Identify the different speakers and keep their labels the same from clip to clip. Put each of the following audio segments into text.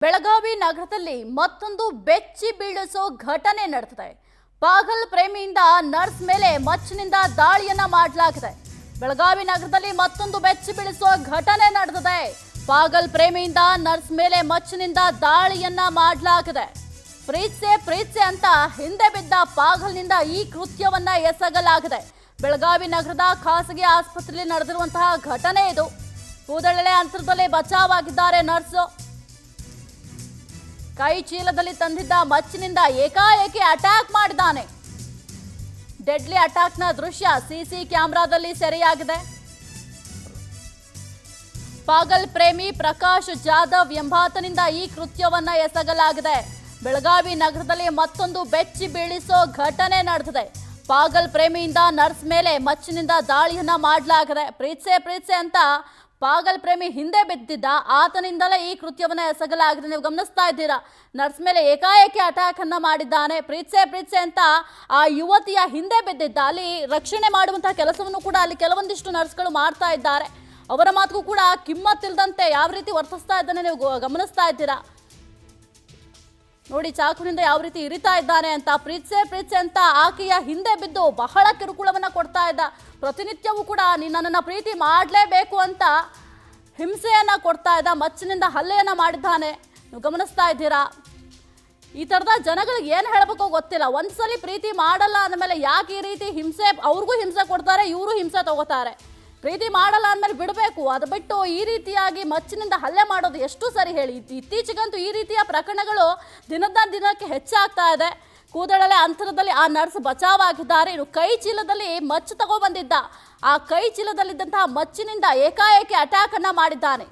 Speaker 1: ಬೆಳಗಾವಿ ನಗರದಲ್ಲಿ ಮತ್ತೊಂದು ಬೆಚ್ಚಿ ಬೀಳಿಸೋ ಘಟನೆ ನಡೆದಿದೆ. ಪಾಗಲ್ ಪ್ರೇಮಿಯಿಂದ ನರ್ಸ್ ಮೇಲೆ ಮಚ್ಚಿನಿಂದ ದಾಳಿಯನ್ನ ಮಾಡಲಾಗಿದೆ. ಬೆಳಗಾವಿ ನಗರದಲ್ಲಿ ಮತ್ತೊಂದು ಬೆಚ್ಚಿ ಬೀಳಿಸೋ ಘಟನೆ ನಡೆದಿದೆ. ಪಾಗಲ್ ಪ್ರೇಮಿಯಿಂದ ನರ್ಸ್ ಮೇಲೆ ಮಚ್ಚಿನಿಂದ ದಾಳಿಯನ್ನ ಮಾಡಲಾಗಿದೆ. ಪ್ರೀತ್ಸೆ ಅಂತ ಹಿಂದೆ ಬಿದ್ದ ಪಾಗಲ್ನಿಂದ ಈ ಕೃತ್ಯವನ್ನ ಎಸಗಲಾಗಿದೆ. ಬೆಳಗಾವಿ ನಗರದ ಖಾಸಗಿ ಆಸ್ಪತ್ರೆಯಲ್ಲಿ ನಡೆದಿರುವಂತಹ ಘಟನೆ ಇದು. ಕೂದಲೆಳೆ ಅಂತರದಲ್ಲಿ ಬಚಾವಾಗಿದ್ದಾರೆ ನರ್ಸ್. ಕೈ ಚೀಲದಲ್ಲಿ ತಂದಿದ್ದ ಮಚ್ಚಿನಿಂದ ಏಕಾಏಕಿ ಅಟ್ಯಾಕ್ ಮಾಡಿದ್ದಾನೆ. ಡೆಡ್ಲಿ ಅಟ್ಯಾಕ್ನ ದೃಶ್ಯ ಸಿಸಿ ಕ್ಯಾಮೆರಾದಲ್ಲಿ ಸೆರೆಯಾಗಿದೆ. ಪಾಗಲ್ ಪ್ರೇಮಿ ಪ್ರಕಾಶ್ ಜಾಧವ್ ಎಂಬಾತನಿಂದ ಈ ಕೃತ್ಯವನ್ನ ಎಸಗಲಾಗಿದೆ. ಬೆಳಗಾವಿ ನಗರದಲ್ಲಿ ಮತ್ತೊಂದು ಬೆಚ್ಚಿ ಬೀಳಿಸೋ ಘಟನೆ ನಡೆದಿದೆ. ಪಾಗಲ್ ಪ್ರೇಮಿಯಿಂದ ನರ್ಸ್ ಮೇಲೆ ಮಚ್ಚಿನಿಂದ ದಾಳಿಯನ್ನ ಮಾಡಲಾಗಿದೆ. ಪ್ರೀತ್ಸೆ ಅಂತ ಪಾಗಲ್ ಪ್ರೇಮಿ ಹಿಂದೆ ಬಿದ್ದಿದ್ದ ಆತನಿಂದಲೇ ಈ ಕೃತ್ಯವನ್ನ ಎಸಗಲಾಗಿದೆ. ನೀವು ಗಮನಿಸ್ತಾ ಇದ್ದೀರಾ, ನರ್ಸ್ ಮೇಲೆ ಏಕಾಏಕಿ ಅಟ್ಯಾಕ್ ಅನ್ನ ಮಾಡಿದ್ದಾನೆ. ಪ್ರೀತ್ಸೆ ಅಂತ ಆ ಯುವತಿಯ ಹಿಂದೆ ಬಿದ್ದಿದ್ದ. ಅಲ್ಲಿ ರಕ್ಷಣೆ ಮಾಡುವಂತಹ ಕೆಲಸವನ್ನು ಕೂಡ ಅಲ್ಲಿ ಕೆಲವೊಂದಿಷ್ಟು ನರ್ಸ್ಗಳು ಮಾಡ್ತಾ ಇದ್ದಾರೆ. ಅವರ ಮಾತಿಗೂ ಕೂಡ ಕಿಮ್ಮತ್ತಿಲ್ಲದಂತೆ ಯಾವ ರೀತಿ ವರ್ತಿಸ್ತಾ ಇದ್ದಾನೆ ನೀವು ಗಮನಿಸ್ತಾ ಇದ್ದೀರಾ. ನೋಡಿ, ಚಾಕುವಿನಿಂದ ಯಾವ ರೀತಿ ಇರಿತಾ ಇದ್ದಾನೆ ಅಂತ. ಪ್ರೀತ್ಸೆ ಅಂತ ಆಕೆಯ ಹಿಂದೆ ಬಿದ್ದು ಬಹಳ ಕಿರುಕುಳವನ್ನ ಕೊಡ್ತಾ ಇದ್ದ. ಪ್ರತಿನಿತ್ಯವೂ ಕೂಡ ನನ್ನನ್ನು ಪ್ರೀತಿ ಮಾಡಲೇಬೇಕು ಅಂತ ಹಿಂಸೆಯನ್ನ ಕೊಡ್ತಾ ಇದ್ದ. ಮಚ್ಚಿನಿಂದ ಹಲ್ಲೆಯನ್ನ ಮಾಡಿದ್ದಾನೆ. ನೀವು ಗಮನಿಸ್ತಾ ಇದ್ದೀರಾ. ಈ ಥರದ ಜನಗಳಿಗೆ ಏನು ಹೇಳಬೇಕೋ ಗೊತ್ತಿಲ್ಲ. ಒಂದ್ಸಲಿ ಪ್ರೀತಿ ಮಾಡಲ್ಲ ಅಂದಮೇಲೆ ಯಾಕೆ ಈ ರೀತಿ ಹಿಂಸೆ, ಅವ್ರಿಗೂ ಹಿಂಸೆ ಕೊಡ್ತಾರೆ, ಇವರು ಹಿಂಸೆ ತಗೋತಾರೆ. ಪ್ರೀತಿ ಮಾಡಲ್ಲ ಅಂದಮೇಲೆ ಬಿಡಬೇಕು. ಅದು ಬಿಟ್ಟು ಈ ರೀತಿಯಾಗಿ ಮಚ್ಚಿನಿಂದ ಹಲ್ಲೆ ಮಾಡೋದು ಎಷ್ಟು ಸರಿ ಹೇಳಿ. ಇತ್ತೀಚೆಗಂತೂ ಈ ರೀತಿಯ ಪ್ರಕರಣಗಳು ದಿನಕ್ಕೆ ಹೆಚ್ಚಾಗ್ತಾ ಇದೆ. ಕೂದಲೆಳೆ ಅಂತರದಲ್ಲಿ ಆ ನರ್ಸ್ ಬಚಾವಾಗಿದ್ದಾರೆ. ಇನ್ನು ಕೈ ಚೀಲದಲ್ಲಿ ಮಚ್ಚು ತಗೊಬಂದಿದ್ದ. ಆ ಕೈ ಚೀಲದಲ್ಲಿದ್ದಂತಹ ಮಚ್ಚಿನಿಂದ ಏಕಾಏಕಿ ಅಟ್ಯಾಕ್ ಅನ್ನ ಮಾಡಿದ್ದಾನೆ.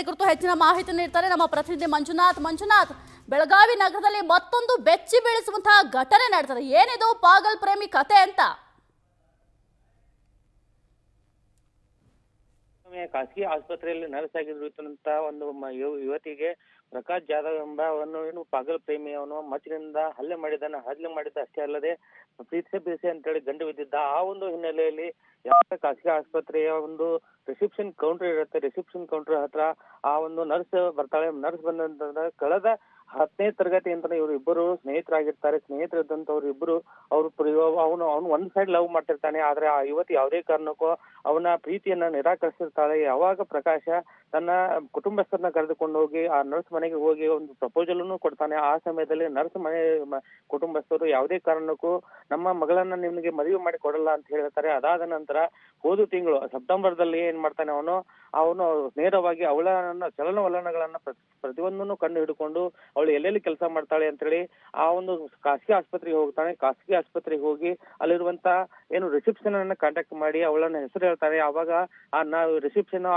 Speaker 1: ಈ ಕುರಿತು ಹೆಚ್ಚಿನ ಮಾಹಿತಿ ನೀಡ್ತಾರೆ ನಮ್ಮ ಪ್ರತಿನಿಧಿ ಮಂಜುನಾಥ್. ಬೆಳಗಾವಿ ನಗರದಲ್ಲಿ ಮತ್ತೊಂದು ಬೆಚ್ಚಿ ಬೀಳಿಸುವಂತಹ ಘಟನೆ ನಡೆದಿದೆ. ಏನಿದು ಪಾಗಲ್ ಪ್ರೇಮಿ ಕತೆ ಅಂತ?
Speaker 2: ಖಾಸಗಿ ಆಸ್ಪತ್ರೆಯಲ್ಲಿ ನರ್ಸ್ ಆಗಿರುವಂತ ಒಂದು ಯುವತಿಗೆ ಪ್ರಕಾಶ್ ಜಾಧವ್ ಎಂಬ ಏನು ಪಾಗಲ್ ಪ್ರೇಮಿ ಅವನು ಮಚ್ಚಿನಿಂದ ಹಲ್ಲೆ ಮಾಡಿದ್ದ ಅಷ್ಟೇ ಅಲ್ಲದೆ ಪ್ರೀತ್ಸೆ ಅಂತೇಳಿ ಗಂಡು ಬಿದ್ದಿದ್ದ. ಆ ಒಂದು ಹಿನ್ನೆಲೆಯಲ್ಲಿ ಯಾವ ಖಾಸಗಿ ಆಸ್ಪತ್ರೆಯ ಒಂದು ರಿಸೆಪ್ಷನ್ ಕೌಂಟರ್ ಇರುತ್ತೆ, ರಿಸೆಪ್ಷನ್ ಕೌಂಟರ್ ಹತ್ರ ಆ ಒಂದು ನರ್ಸ್ ಬರ್ತಾಳೆ. ನರ್ಸ್ ಬಂದಂತ ಕಳೆದ 10ನೇ ತರಗತಿ ಅಂತ ಇವರು ಇಬ್ಬರು ಸ್ನೇಹಿತರಾಗಿರ್ತಾರೆ. ಸ್ನೇಹಿತರಿದ್ದಂಥವ್ರು ಇಬ್ಬರು ಅವನು ಒಂದ್ ಸೈಡ್ ಲವ್ ಮಾಡ್ತಿರ್ತಾನೆ. ಆದ್ರೆ ಆ ಯುವತಿ ಯಾವುದೇ ಕಾರಣಕ್ಕೂ ಅವನ ಪ್ರೀತಿಯನ್ನ ನಿರಾಕರಿಸಿರ್ತಾಳೆ. ಯಾವಾಗ ಪ್ರಕಾಶ ತನ್ನ ಕುಟುಂಬಸ್ಥರನ್ನ ಕರೆದುಕೊಂಡು ಹೋಗಿ ಆ ನರ್ಸ್ ಮನೆಗೆ ಹೋಗಿ ಒಂದು ಪ್ರಪೋಸಲ್ ಅನ್ನು ಕೊಡ್ತಾನೆ. ಆ ಸಮಯದಲ್ಲಿ ನರ್ಸ್ ಕುಟುಂಬಸ್ಥರು ಯಾವುದೇ ಕಾರಣಕ್ಕೂ ನಮ್ಮ ಮಗಳನ್ನ ನಿಮಗೆ ಮದುವೆ ಮಾಡಿ ಕೊಡಲ್ಲ ಅಂತ ಹೇಳ್ತಾರೆ. ಅದಾದ ನಂತರ ಹೋದ ತಿಂಗಳು ಸೆಪ್ಟೆಂಬರ್ದಲ್ಲಿ ಏನ್ ಮಾಡ್ತಾನೆ, ಅವನು ನೇರವಾಗಿ ಅವಳ ಚಲನವಲನಗಳನ್ನ ಪ್ರತಿಯೊಂದನ್ನು ಕಂಡು ಹಿಡ್ಕೊಂಡು ಅವಳು ಎಲ್ಲೆಲ್ಲಿ ಕೆಲಸ ಮಾಡ್ತಾಳೆ ಅಂತ ಹೇಳಿ ಆ ಒಂದು ಖಾಸಗಿ ಆಸ್ಪತ್ರೆಗೆ ಹೋಗ್ತಾನೆ. ಖಾಸಗಿ ಆಸ್ಪತ್ರೆಗೆ ಹೋಗಿ ಅಲ್ಲಿರುವಂತ ಏನು ರಿಸೆಪ್ಷನ್ ಅನ್ನ ಕಾಂಟ್ಯಾಕ್ಟ್ ಮಾಡಿ ಅವಳನ್ನ ಹೆಸರು ಹೇಳ್ತಾನೆ. ಅವಾಗ ನಾವು ರಿಸೆಪ್ಷನ್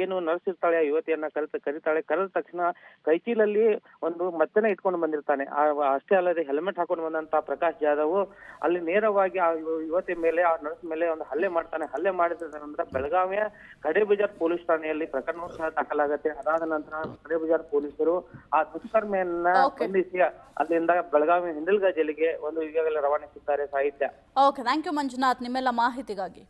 Speaker 2: ಏನು ನರ್ಸ್ ಇರ್ತಾಳೆ ಆ ಯುವತಿಯನ್ನ ಕರೀತಾಳೆ. ಕರೆದ ತಕ್ಷಣ ಕೈಚೀಲಲ್ಲಿ ಒಂದು ಮಚ್ಚನ ಇಟ್ಕೊಂಡು ಬಂದಿರ್ತಾನೆ. ಅಷ್ಟೇ ಅಲ್ಲದೆ ಹೆಲ್ಮೆಟ್ ಹಾಕೊಂಡು ಬಂದಂತ ಪ್ರಕಾಶ್ ಜಾಧವ್ ಅಲ್ಲಿ ನೇರವಾಗಿ ಆ ಯುವತಿ ಮೇಲೆ, ಆ ನರ್ಸ್ ಮೇಲೆ ಒಂದು ಹಲ್ಲೆ ಮಾಡ್ತಾನೆ. ಹಲ್ಲೆ ಮಾಡಿದ ನಂತರ ಬೆಳಗಾವಿಯ ಕಡೆಬಜಾರ್ ಪೊಲೀಸ್ ಠಾಣೆಯಲ್ಲಿ ಪ್ರಕರಣವೂ ಸಹ ದಾಖಲಾಗುತ್ತೆ. ಅದಾದ ನಂತರ ಕಡೆಬಜಾರ್ ಪೊಲೀಸರು ಆ ದುಷ್ಕರ್ಮೆಯನ್ನ ಬಂಧಿಸಿ ಅಲ್ಲಿಂದ ಬೆಳಗಾವಿ ಹಿಂಡಲ್ಗಾ ಜೈಲಿಗೆ ಒಂದು ಈಗಾಗಲೇ ರವಾನಿಸಿದ್ದಾರೆ. ಸಾಹಿತ್ಯ.
Speaker 1: ಓಕೆ, ಥ್ಯಾಂಕ್ ಯು ಮಂಜುನಾಥ್ ನಿಮ್ಮೆಲ್ಲ ಮಾಹಿತಿಗಾಗಿ.